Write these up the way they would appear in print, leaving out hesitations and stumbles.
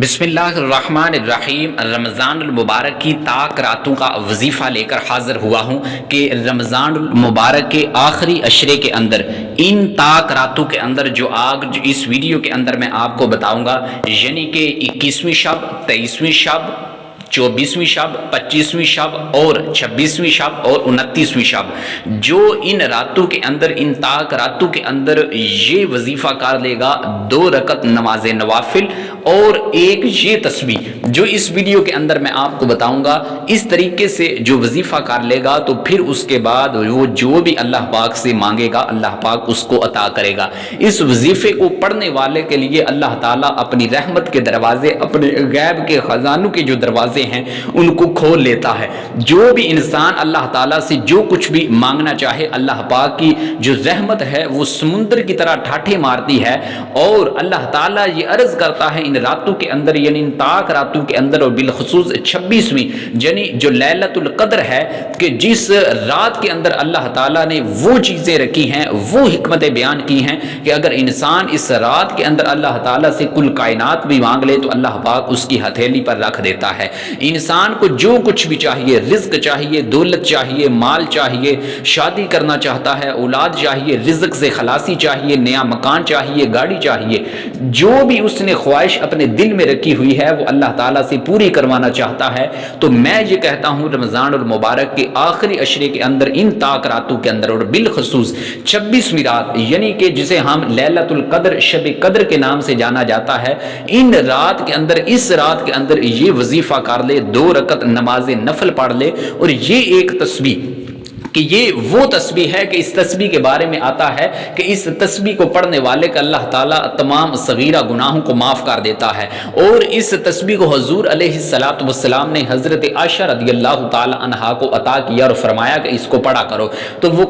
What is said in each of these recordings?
بسم اللہ الرحمن الرحیم۔ رمضان المبارک کی طاق راتوں کا وظیفہ لے کر حاضر ہوا ہوں کہ رمضان المبارک کے آخری عشرے کے اندر ان طاق راتوں کے اندر جو اس ویڈیو کے اندر میں آپ کو بتاؤں گا، یعنی کہ 21ویں شب، 23ویں شب، 24ویں شب، 25ویں شب اور 26ویں شب اور 29ویں شب، جو ان راتوں کے اندر، ان طاق راتوں کے اندر یہ وظیفہ کر لے گا 2 رکعت نماز نوافل اور ایک یہ تسبیح جو اس ویڈیو کے اندر میں آپ کو بتاؤں گا، اس طریقے سے جو وظیفہ کر لے گا تو پھر اس کے بعد وہ جو بھی اللہ پاک سے مانگے گا اللہ پاک اس کو عطا کرے گا۔ اس وظیفے کو پڑھنے والے کے لیے اللہ تعالیٰ اپنی رحمت کے دروازے، اپنے غیب کے خزانوں کے جو دروازے ہیں ان کو کھول لیتا ہے۔ جو بھی انسان اللہ تعالیٰ سے جو کچھ بھی مانگنا چاہے، اللہ پاک کی جو رحمت ہے وہ سمندر کی طرح ٹھاٹھے مارتی ہے، اور اللہ تعالیٰ یہ عرض کرتا ہے ان راتوں کے اندر، یعنی ان طاق راتوں کے اندر، اور بالخصوص 26ویں یعنی جو لیلۃ القدر ہے، کہ جس رات کے اندر اللہ تعالیٰ نے وہ چیزیں رکھی ہیں، وہ حکمتیں بیان کی ہیں کہ اگر انسان اس رات کے اندر اللہ تعالیٰ سے کل کائنات بھی مانگ لے تو اللہ پاک اس کی ہتھیلی پر رکھ دیتا ہے۔ انسان کو جو کچھ بھی چاہیے، رزق چاہیے، دولت چاہیے، مال چاہیے، شادی کرنا چاہتا ہے، اولاد چاہیے، رزق سے خلاصی چاہیے، نیا مکان چاہیے، گاڑی چاہیے، جو بھی اس نے خواہش اپنے دل میں رکھی ہوئی ہے وہ اللہ تعالیٰ سے پوری کروانا چاہتا ہے۔ تو میں یہ کہتا ہوں رمضان المبارک کے آخری عشرے کے اندر، ان طاق راتوں کے اندر، اور بالخصوص 26ویں رات یعنی کہ جسے ہم لیلۃ القدر، شب قدر کے نام سے جانا جاتا ہے، ان رات کے اندر، اس رات کے اندر یہ وظیفہ کر لے، 2 رکعت نماز نفل پڑھ لے، اور یہ ایک تسبیح کہ یہ وہ تسبیح ہے کہ اس تسبیح کے بارے میں آتا ہے کہ اس تسبیح کو پڑھنے والے کا اللہ تعالیٰ تمام صغیرہ گناہوں کو معاف کر دیتا ہے۔ اور اس تسبیح کو حضور علیہ السلام نے حضرت عائشہ رضی اللہ تعالی عنہا کو عطا کیا اور فرمایا کہ اس کو پڑھا کرو۔ تو وہ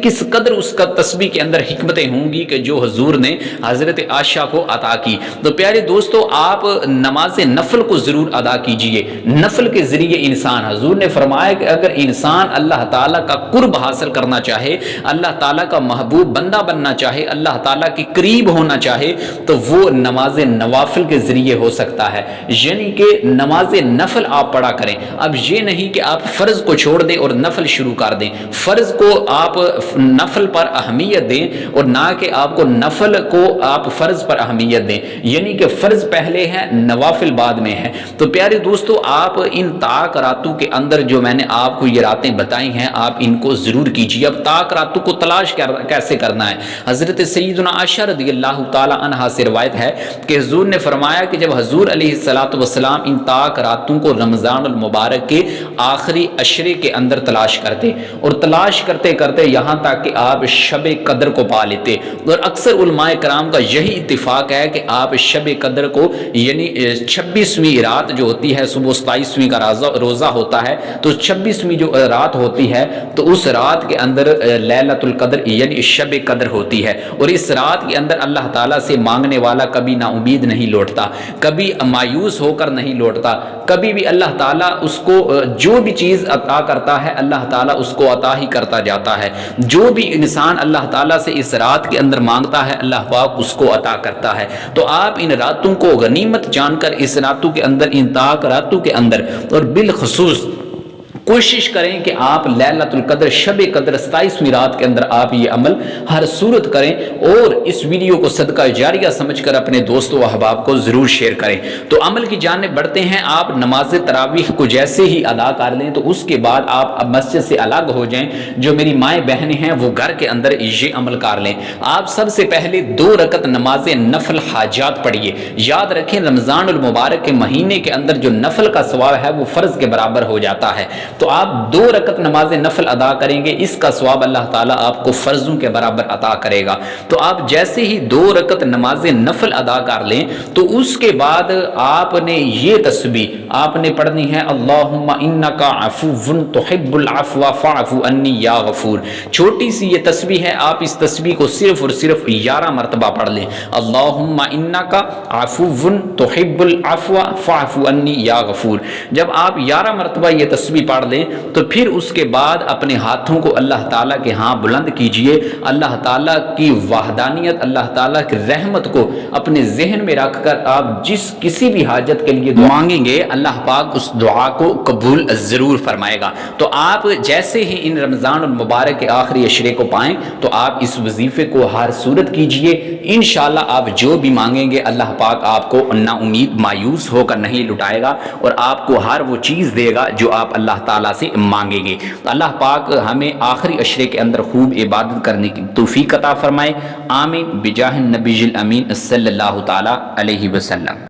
کس قدر اس کا تسبیح کے اندر حکمتیں ہوں گی کہ جو حضور نے حضرت عائشہ کو عطا کی۔ تو پیارے دوستو، آپ نماز نفل کو ضرور ادا کیجئے۔ نفل کے ذریعے انسان، حضور نے فرمایا کہ اگر انسان اللہ تعالیٰ کا قرب حاصل کرنا چاہے، اللہ تعالیٰ کا محبوب بندہ بننا چاہے، اللہ تعالیٰ کے قریب ہونا چاہے، تو وہ نماز نوافل کے ذریعے ہو سکتا ہے، یعنی کہ نماز نفل آپ پڑھا کریں۔ اب یہ نہیں کہ آپ فرض کو چھوڑ دیں اور نفل شروع کر دیں، فرض کو آپ نفل پر اہمیت دیں اور نہ کہ آپ کو نفل کو آپ فرض پر اہمیت دیں، یعنی کہ فرض پہلے ہے، نوافل بعد میں ہے۔ تو پیارے دوستو، آپ ان طاق راتوں کے اندر جو میں نے آپ کو یہ راتیں بتائی ہیں، آپ ان کو ضرور کیجیے۔ اب طاق راتوں کو تلاش کیسے کرنا ہے؟ حضرت سیدنا عائشہ رضی اللہ تعالی عنہا سے روایت ہے کہ حضور نے فرمایا کہ جب حضور علیہ السلام ان طاق راتوں کو رمضان المبارک کے آخری عشرے کے اندر تلاش کرتے، اور تلاش کرتے کرتے یہاں تک کہ آپ شب قدر کو پا لیتے، اور اکثر علماء کرام کا یہی اتفاق ہے کہ آپ شب قدر کو، یعنی 26ویں رات جو ہوتی ہے، صبح 27ویں کا روزہ ہوتا ہے، تو 26ویں جو رات ہوتی ہے تو اس رات کے اندر لیلۃ القدر یعنی شب قدر ہوتی ہے، اور اس رات کے اندر اللہ تعالیٰ سے مانگنے والا کبھی نا امید نہیں لوٹتا، کبھی مایوس ہو کر نہیں لوٹتا، کبھی بھی اللہ تعالیٰ اس کو جو بھی چیز عطا کرتا ہے اللہ تعالیٰ اس کو عطا ہی کرتا جاتا ہے۔ جو بھی انسان اللہ تعالیٰ سے اس رات کے اندر مانگتا ہے اللہ پاک اس کو عطا کرتا ہے۔ تو آپ ان راتوں کو غنیمت جان کر اس راتوں کے اندر، ان طاق راتوں کے اندر، اور بالخصوص کوشش کریں کہ آپ لیلۃ القدر، شب قدر 27ویں رات کے اندر آپ یہ عمل ہر صورت کریں، اور اس ویڈیو کو صدقہ جاریہ سمجھ کر اپنے دوستوں و احباب کو ضرور شیئر کریں۔ تو عمل کی جانب بڑھتے ہیں۔ آپ نماز تراویح کو جیسے ہی ادا کر لیں تو اس کے بعد آپ مسجد سے الگ ہو جائیں۔ جو میری مائیں بہنیں ہیں وہ گھر کے اندر یہ عمل کر لیں۔ آپ سب سے پہلے 2 رکعت نماز نفل حاجات پڑھیے۔ یاد رکھیں رمضان المبارک کے مہینے کے اندر جو نفل کا ثواب ہے وہ فرض کے برابر ہو جاتا ہے، تو آپ 2 رکعت نماز نفل ادا کریں گے، اس کا ثواب اللہ تعالیٰ آپ کو فرضوں کے برابر عطا کرے گا۔ تو آپ جیسے ہی 2 رکعت نماز نفل ادا کر لیں تو اس کے بعد آپ نے یہ تسبیح آپ نے پڑھنی ہے، اللہم انکا عفو تحب العفو فاعف عنی یا غفور۔ چھوٹی سی یہ تسبیح ہے، آپ اس تسبیح کو صرف اور صرف 11 مرتبہ پڑھ لیں، اللہم انکا عفو تحب العفو فاعف عنی یا غفور۔ جب آپ 11 مرتبہ یہ تسبیح پڑھ لیں تو پھر اس کے بعد اپنے ہاتھوں کو اللہ تعالیٰ کے ہاں بلند کیجئے، اللہ تعالیٰ کی وحدانیت، اللہ تعالیٰ کی رحمت کو اپنے ذہن میں رکھ کر آپ جس کسی بھی حاجت کے لیے دعا مانگیں گے اللہ پاک اس دعا کو قبول ضرور فرمائے گا۔ تو آپ جیسے ہی ان رمضان المبارک کے آخری عشرے کو پائیں تو آپ اس وظیفے کو ہر صورت کیجئے، انشاءاللہ آپ جو بھی مانگیں گے اللہ پاک آپ کو نا امید مایوس ہو کر نہیں لٹائے گا اور آپ کو ہر وہ چیز دے گا جو آپ اللہ تعالیٰ سے مانگیں گے۔ تو اللہ پاک ہمیں آخری عشرے کے اندر خوب عبادت کرنے کی توفیق عطا فرمائے، آمین بجاہ النبی الامین صلی اللہ تعالیٰ علیہ وسلم۔